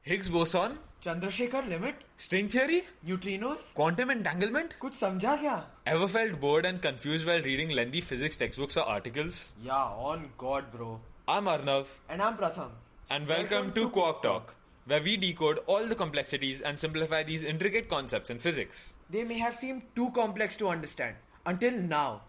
Higgs boson, Chandrashekhar limit, string theory, neutrinos, quantum entanglement. कुछ समझा क्या? Ever felt bored and confused while reading lengthy physics textbooks or articles? Yeah, on God, bro. I'm Arnav, And I'm Pratham. and welcome to Quark Talk, where we decode all the complexities and simplify these intricate concepts in physics. They may have seemed too complex to understand until now.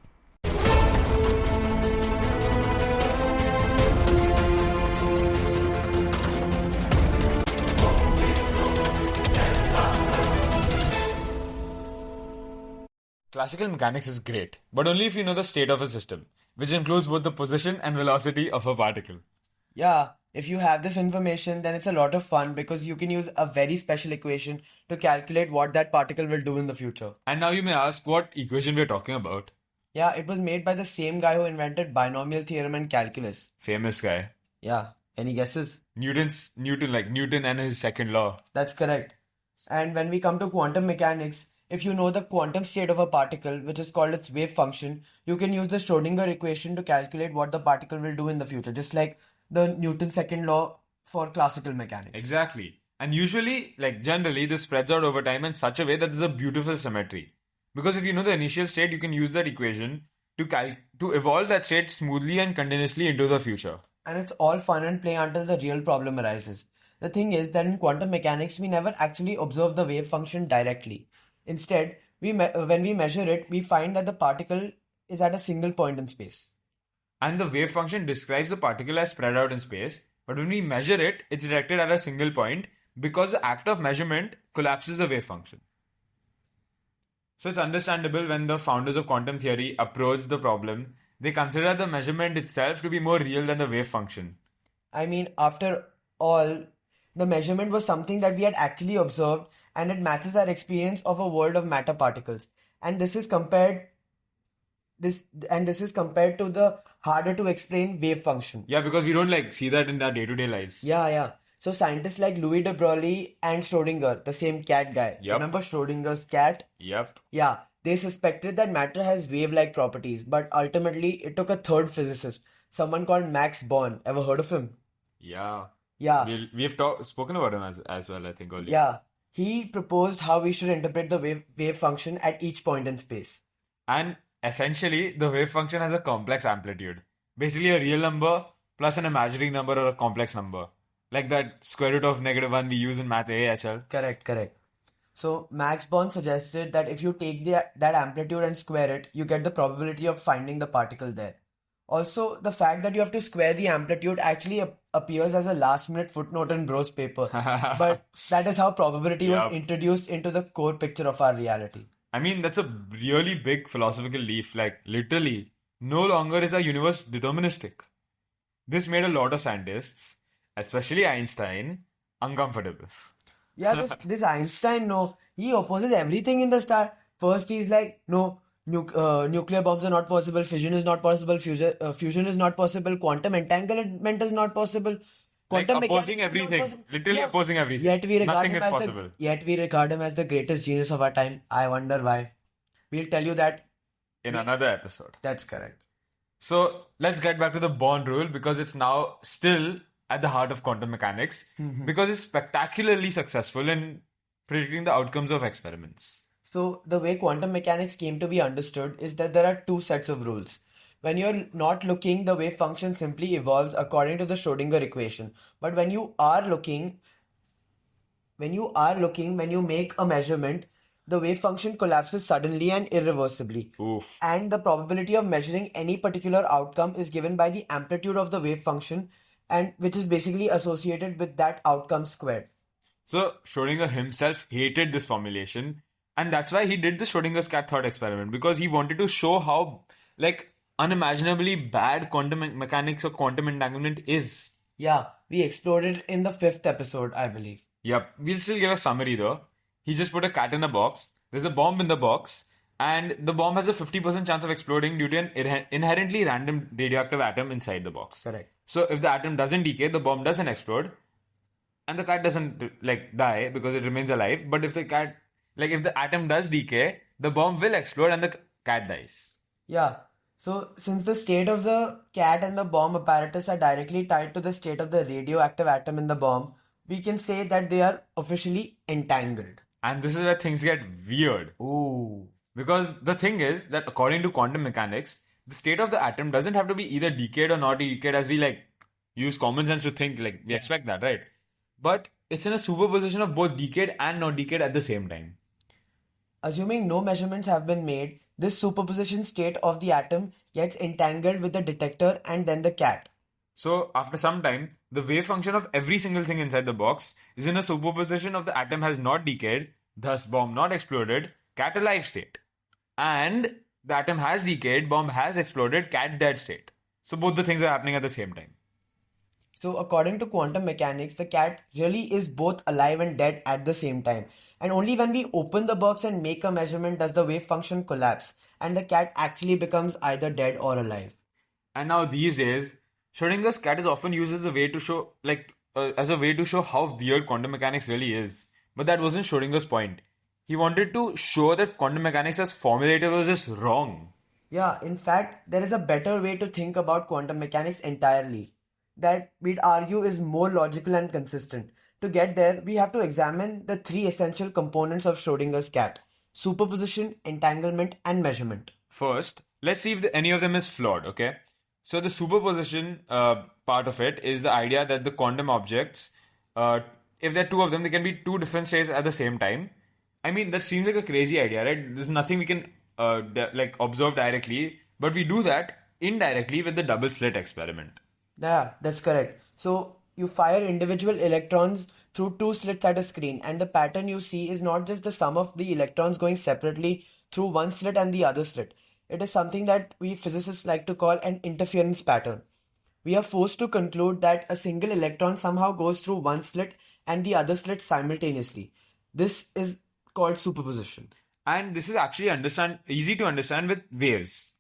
Classical mechanics is great, but only if you know the state of a system, which includes both the position and velocity of a particle. Yeah, if you have this information, then it's a lot of fun because you can use a very special equation to calculate what that particle will do in the future. And now you may ask what equation we're talking about. Yeah, it was made by the same guy who invented binomial theorem and calculus. Famous guy. Yeah, any guesses? Newton and his second law. That's correct. And when we come to quantum mechanics, if you know the quantum state of a particle, which is called its wave function, you can use the Schrodinger equation to calculate what the particle will do in the future, just like the Newton's second law for classical mechanics. Exactly. And usually, generally, this spreads out over time in such a way that there's a beautiful symmetry. Because if you know the initial state, you can use that equation to evolve that state smoothly and continuously into the future. And it's all fun and play until the real problem arises. The thing is that in quantum mechanics, we never actually observe the wave function directly. Instead, when we measure it, we find that the particle is at a single point in space. And the wave function describes the particle as spread out in space, but when we measure it, it's directed at a single point because the act of measurement collapses the wave function. So it's understandable when the founders of quantum theory approach the problem, they consider the measurement itself to be more real than the wave function. I mean, after all, the measurement was something that we had actually observed and it matches our experience of a world of matter particles. And this is compared to the harder to explain wave function. Yeah, because we don't see that in our day-to-day lives. Yeah. So scientists like Louis de Broglie and Schrodinger, the same cat guy. Yep. Remember Schrodinger's cat? Yep. Yeah, they suspected that matter has wave-like properties, but ultimately it took a third physicist, someone called Max Born. Ever heard of him? Yeah. Yeah. We've spoken about him as well, I think, earlier. Yeah. He proposed how we should interpret the wave function at each point in space. And essentially, the wave function has a complex amplitude. Basically, a real number plus an imaginary number or a complex number. Like that square root of -1 we use in math AHL. Correct. So Max Born suggested that if you take that amplitude and square it, you get the probability of finding the particle there. Also, the fact that you have to square the amplitude actually appears as a last-minute footnote in Bro's paper. But that is how probability was introduced into the core picture of our reality. I mean, that's a really big philosophical leap. Literally, no longer is our universe deterministic. This made a lot of scientists, especially Einstein, uncomfortable. Yeah, this Einstein, no, he opposes everything in the start. First, he's like, no, nuclear bombs are not possible, fission is not possible, fusion is not possible, quantum entanglement is not possible. Quantum opposing everything. Literally opposing everything. Nothing is possible. Yet we regard him as the greatest genius of our time. I wonder why. We'll tell you that in another episode. That's correct. So let's get back to the Born rule because it's now still at the heart of quantum mechanics because it's spectacularly successful in predicting the outcomes of experiments. So the way quantum mechanics came to be understood is that there are two sets of rules. When you're not looking, the wave function simply evolves according to the Schrodinger equation. But when you make a measurement, the wave function collapses suddenly and irreversibly. Oof. And the probability of measuring any particular outcome is given by the amplitude of the wave function, and which is basically associated with that outcome squared. So Schrodinger himself hated this formulation, and that's why he did the Schrodinger's cat thought experiment, because he wanted to show how unimaginably bad quantum mechanics or quantum entanglement is. Yeah, we explored it in the 5th episode, I believe. Yep, we'll still give a summary though. He just put a cat in a box, there's a bomb in the box, and the bomb has a 50% chance of exploding due to an inherently random radioactive atom inside the box. Correct. So if the atom doesn't decay, the bomb doesn't explode, and the cat doesn't die because it remains alive. But if the atom does decay, the bomb will explode and the cat dies. Yeah. So since the state of the cat and the bomb apparatus are directly tied to the state of the radioactive atom in the bomb, we can say that they are officially entangled. And this is where things get weird. Ooh. Because the thing is that according to quantum mechanics, the state of the atom doesn't have to be either decayed or not decayed as we use common sense to think, we expect that, right? But it's in a superposition of both decayed and not decayed at the same time. Assuming no measurements have been made, this superposition state of the atom gets entangled with the detector and then the cat. So after some time, the wave function of every single thing inside the box is in a superposition of the atom has not decayed, thus bomb not exploded, cat alive state. And the atom has decayed, bomb has exploded, cat dead state. So both the things are happening at the same time. So according to quantum mechanics, the cat really is both alive and dead at the same time. And only when we open the box and make a measurement does the wave function collapse and the cat actually becomes either dead or alive. And now these days, Schrodinger's cat is often used as a way to show, how weird quantum mechanics really is. But that wasn't Schrodinger's point. He wanted to show that quantum mechanics as formulated was just wrong. Yeah, in fact, there is a better way to think about quantum mechanics entirely, that we'd argue is more logical and consistent. To get there, we have to examine the three essential components of Schrodinger's cat: superposition, entanglement, and measurement. First, let's see if any of them is flawed, okay? So the superposition part of it is the idea that the quantum objects, if there are two of them, they can be two different states at the same time. I mean, that seems like a crazy idea, right? There's nothing we can observe directly, but we do that indirectly with the double slit experiment. Yeah, that's correct. So you fire individual electrons through two slits at a screen, and the pattern you see is not just the sum of the electrons going separately through one slit and the other slit. It is something that we physicists like to call an interference pattern. We are forced to conclude that a single electron somehow goes through one slit and the other slit simultaneously. This is called superposition. And this is actually easy to understand with waves.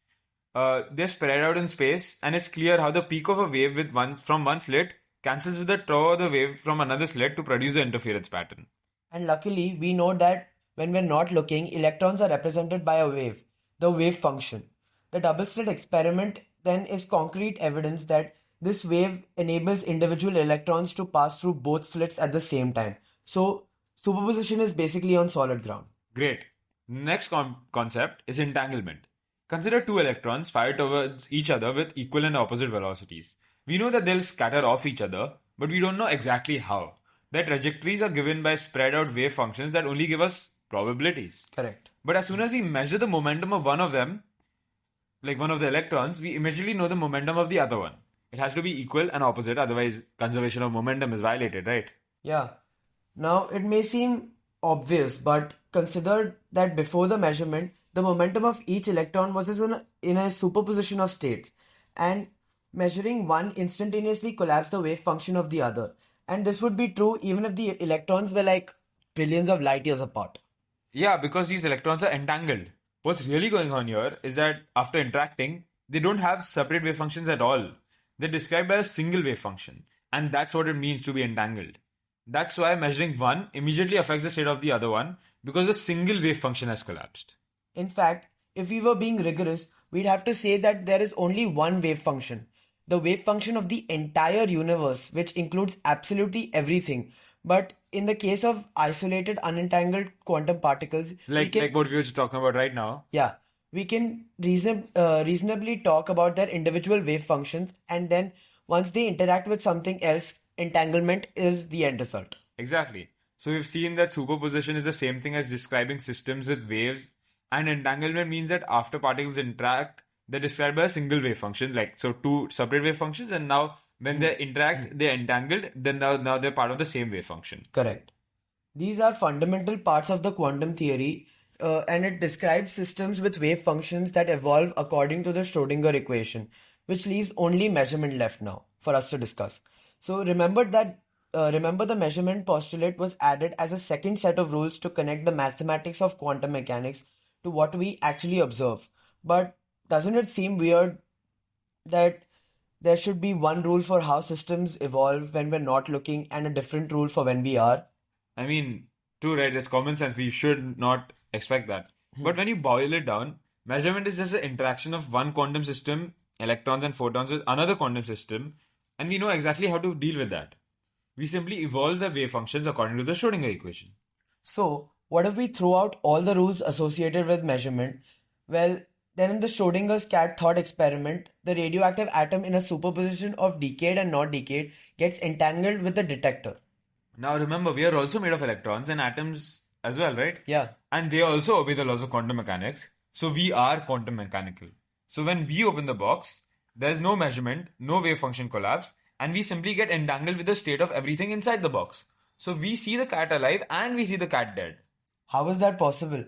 They're spread out in space, and it's clear how the peak of a wave from one slit cancels with the toe of the wave from another slit to produce the interference pattern. And luckily, we know that when we're not looking, electrons are represented by a wave, the wave function. The double slit experiment then is concrete evidence that this wave enables individual electrons to pass through both slits at the same time. So, superposition is basically on solid ground. Great. Next concept is entanglement. Consider two electrons fired towards each other with equal and opposite velocities. We know that they'll scatter off each other, but we don't know exactly how. Their trajectories are given by spread out wave functions that only give us probabilities. Correct. But as soon as we measure the momentum of one of them, like one of the electrons, we immediately know the momentum of the other one. It has to be equal and opposite, otherwise conservation of momentum is violated, right? Yeah. Now, it may seem obvious, but consider that before the measurement, the momentum of each electron was in a superposition of states, and measuring one instantaneously collapsed the wave function of the other. And this would be true even if the electrons were like billions of light years apart. Yeah, because these electrons are entangled. What's really going on here is that after interacting, they don't have separate wave functions at all. They're described by a single wave function, and that's what it means to be entangled. That's why measuring one immediately affects the state of the other one, because a single wave function has collapsed. In fact, if we were being rigorous, we'd have to say that there is only one wave function, the wave function of the entire universe, which includes absolutely everything. But in the case of isolated, unentangled quantum particles, It's like what we were just talking about right now. yeah, we can reasonably talk about their individual wave functions, and then once they interact with something else, entanglement is the end result. Exactly. So we've seen that superposition is the same thing as describing systems with waves, and entanglement means that after particles interact, they're described by a single wave function, so two separate wave functions, and now when they interact, they're entangled, then now they're part of the same wave function. Correct. These are fundamental parts of the quantum theory, and it describes systems with wave functions that evolve according to the Schrödinger equation, which leaves only measurement left now for us to discuss. So remember the measurement postulate was added as a second set of rules to connect the mathematics of quantum mechanics to what we actually observe. But doesn't it seem weird that there should be one rule for how systems evolve when we're not looking and a different rule for when we are? I mean, true, right? It's common sense. We should not expect that. But when you boil it down, measurement is just the interaction of one quantum system, electrons and photons, with another quantum system, and we know exactly how to deal with that. We simply evolve the wave functions according to the Schrodinger equation. So, what if we throw out all the rules associated with measurement? Well, then in the Schrodinger's cat thought experiment, the radioactive atom in a superposition of decayed and not decayed gets entangled with the detector. Now remember, we are also made of electrons and atoms as well, right? Yeah. And they also obey the laws of quantum mechanics. So we are quantum mechanical. So when we open the box, there's no measurement, no wave function collapse, and we simply get entangled with the state of everything inside the box. So we see the cat alive and we see the cat dead. How is that possible?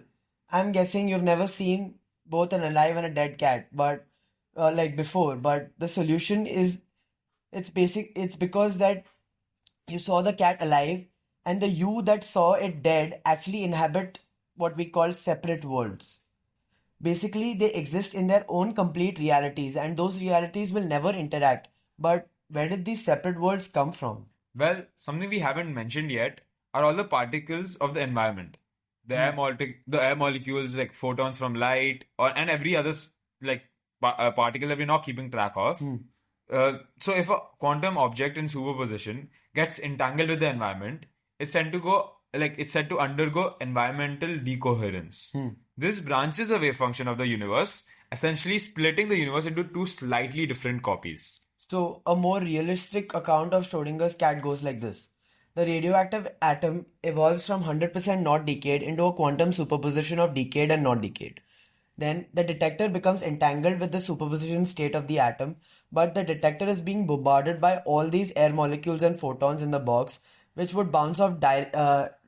I'm guessing you've never seen both an alive and a dead cat, but like before. But the solution is it's because that you saw the cat alive and the you that saw it dead actually inhabit what we call separate worlds. Basically, they exist in their own complete realities, and those realities will never interact. But where did these separate worlds come from? Well, something we haven't mentioned yet are all the particles of the environment. The air molecules like photons from light and every other like particle that we're not keeping track of. So if a quantum object in superposition gets entangled with the environment, it's said to undergo environmental decoherence. This branches a wave function of the universe, essentially splitting the universe into two slightly different copies. So, a more realistic account of Schrodinger's cat goes like this. The radioactive atom evolves from 100% not decayed into a quantum superposition of decayed and not decayed. Then the detector becomes entangled with the superposition state of the atom, but the detector is being bombarded by all these air molecules and photons in the box, which would bounce off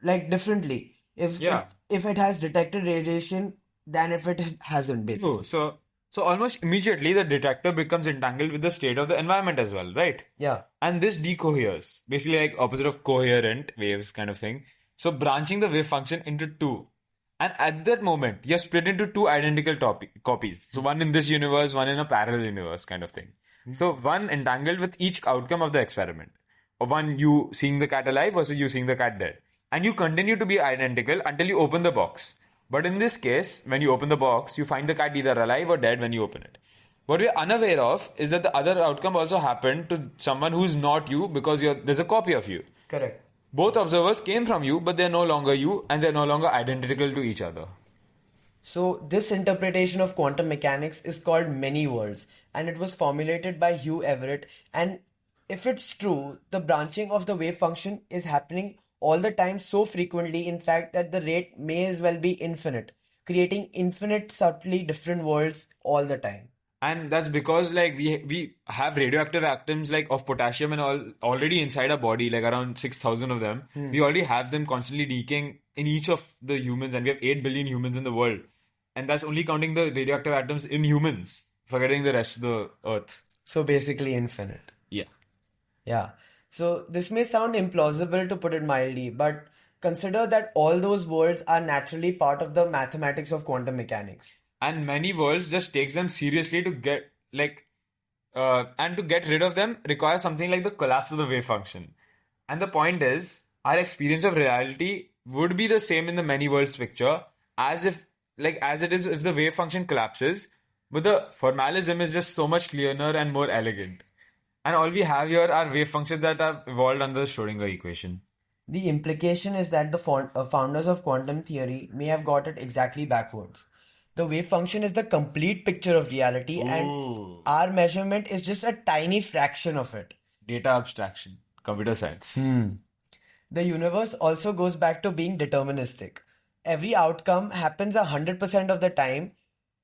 like differently if it has detected radiation than if it hasn't, basically. So almost immediately the detector becomes entangled with the state of the environment as well, right? Yeah. And this decoheres, basically like opposite of coherent waves kind of thing. So branching the wave function into two. And at that moment, you're split into two identical copies. So one in this universe, one in a parallel universe kind of thing. So one entangled with each outcome of the experiment. Or one you seeing the cat alive versus you seeing the cat dead. And you continue to be identical until you open the box. But in this case, when you open the box, you find the cat either alive or dead when you open it. What we're unaware of is that the other outcome also happened to someone who's not you because there's a copy of you. Correct. Both observers came from you, but they're no longer you and they're no longer identical to each other. So, this interpretation of quantum mechanics is called many worlds, and it was formulated by Hugh Everett. And if it's true, the branching of the wave function is happening all the time so frequently, in fact, that the rate may as well be infinite, creating infinite subtly different worlds all the time. And that's because like we have radioactive atoms like of potassium and all already inside our body, like around 6,000 of them. We already have them constantly decaying in each of the humans, and we have 8 billion humans in the world. And that's only counting the radioactive atoms in humans, forgetting the rest of the earth. So basically infinite. Yeah. Yeah. So this may sound implausible to put it mildly, but consider that all those worlds are naturally part of the mathematics of quantum mechanics. And many worlds just takes them seriously to get and to get rid of them requires something like the collapse of the wave function. And the point is, our experience of reality would be the same in the many worlds picture as it is if the wave function collapses, but the formalism is just so much cleaner and more elegant. And all we have here are wave functions that have evolved under the Schrodinger equation. The implication is that the founders of quantum theory may have got it exactly backwards. The wave function is the complete picture of reality, and our measurement is just a tiny fraction of it. Data abstraction, computer science. The universe also goes back to being deterministic. Every outcome happens 100% of the time.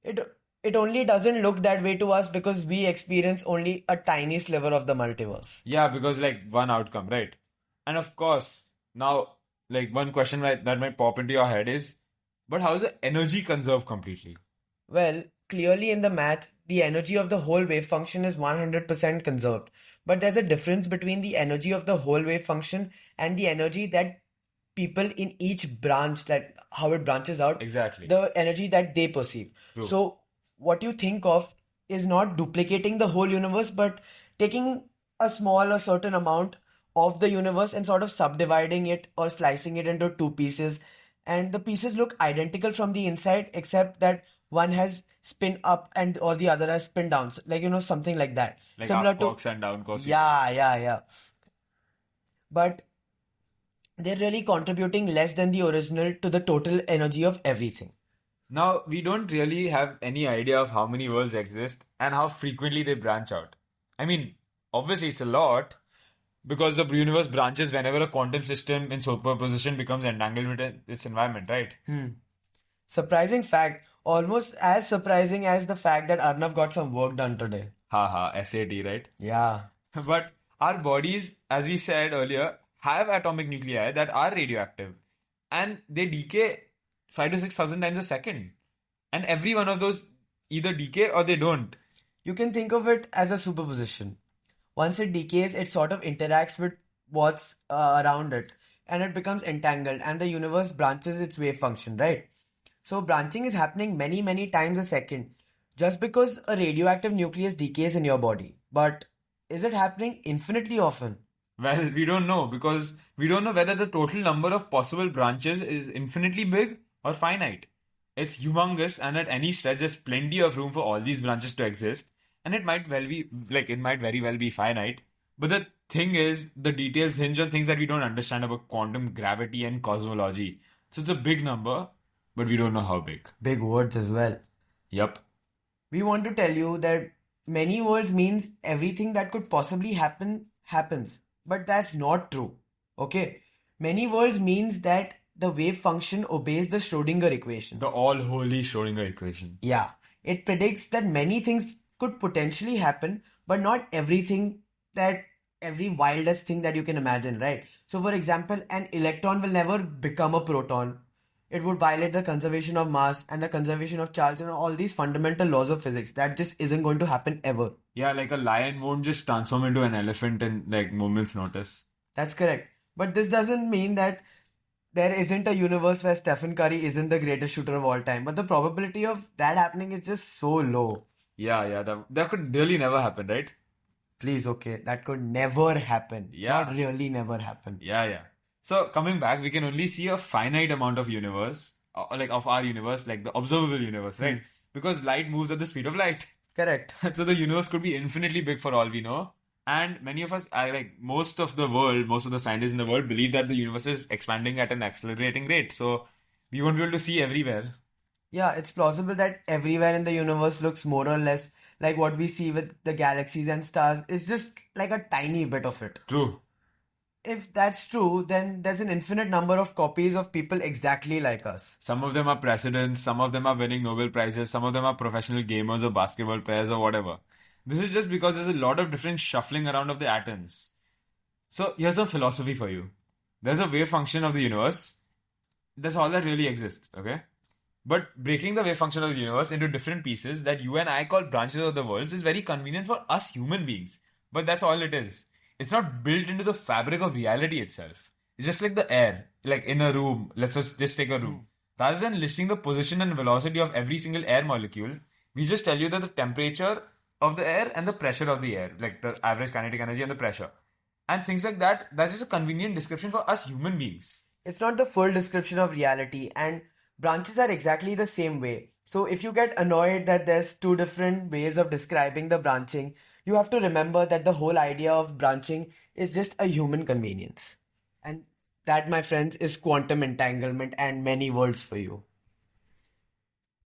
It only doesn't look that way to us because we experience only a tiny sliver of the multiverse. Yeah, because like one outcome, right? And of course, now like one question that might pop into your head is, but how is the energy conserved completely? Well, clearly in the math, the energy of the whole wave function is 100% conserved. But there's a difference between the energy of the whole wave function and the energy that people in each branch, that how it branches out, Exactly. the energy that they perceive. True. So what you think of is not duplicating the whole universe, but taking a certain amount of the universe and sort of subdividing it or slicing it into two pieces. And the pieces look identical from the inside, except that one has spin up and or the other has spin down. Something like that. Like Similar up quarks and down quarks. Yeah. but they're really contributing less than the original to the total energy of everything. Now, we don't really have any idea of how many worlds exist and how frequently they branch out. I mean, obviously it's a lot because the universe branches whenever a quantum system in superposition becomes entangled with its environment, right? Surprising fact, almost as surprising as the fact that Arnav got some work done today. Haha, SAT, right? Yeah. But our bodies, as we said earlier, have atomic nuclei that are radioactive and they decay 5 to 6,000 times a second. And every one of those either decay or they don't. You can think of it as a superposition. Once it decays, it sort of interacts with what's around it and it becomes entangled and the universe branches its wave function, right? So branching is happening many, many times a second just because a radioactive nucleus decays in your body. But is it happening infinitely often? Well, we don't know because we don't know whether the total number of possible branches is infinitely big or finite. It's humongous, and at any stretch, there's plenty of room for all these branches to exist. And it might very well be finite. But the thing is, the details hinge on things that we don't understand about quantum gravity and cosmology. So it's a big number, but we don't know how big. Big words as well. Yup. We want to tell you that many worlds means everything that could possibly happen happens. But that's not true. Okay? Many worlds means that the wave function obeys the Schrödinger equation. The all-holy Schrödinger equation. Yeah. It predicts that many things could potentially happen, but not every wildest thing that you can imagine, right? So, for example, an electron will never become a proton. It would violate the conservation of mass and the conservation of charge and all these fundamental laws of physics. That just isn't going to happen ever. Yeah, like a lion won't just transform into an elephant in like moment's notice. That's correct. But this doesn't mean that there isn't a universe where Stephen Curry isn't the greatest shooter of all time. But the probability of that happening is just so low. Yeah, that could really never happen, right? Please, okay, that could never happen. Yeah. Not really never happen. Yeah. So coming back, we can only see a finite amount of universe, like of our universe, like the observable universe, right? Because light moves at the speed of light. Correct. So the universe could be infinitely big for all we know. And many of us, most of the scientists in the world believe that the universe is expanding at an accelerating rate. So we won't be able to see everywhere. Yeah, it's plausible that everywhere in the universe looks more or less like what we see with the galaxies and stars. It's just like a tiny bit of it. True. If that's true, then there's an infinite number of copies of people exactly like us. Some of them are presidents, some of them are winning Nobel Prizes, some of them are professional gamers or basketball players or whatever. This is just because there's a lot of different shuffling around of the atoms. So here's a philosophy for you. There's a wave function of the universe. That's all that really exists, okay? But breaking the wave function of the universe into different pieces that you and I call branches of the worlds is very convenient for us human beings. But that's all it is. It's not built into the fabric of reality itself. It's just like the air, like in a room. Let's just take a room. Rather than listing the position and velocity of every single air molecule, we just tell you that the temperature of the air and the pressure of the air, like the average kinetic energy and the pressure. And things like that, that's just a convenient description for us human beings. It's not the full description of reality, and branches are exactly the same way. So if you get annoyed that there's two different ways of describing the branching, you have to remember that the whole idea of branching is just a human convenience. And that, my friends, is quantum entanglement and many worlds for you.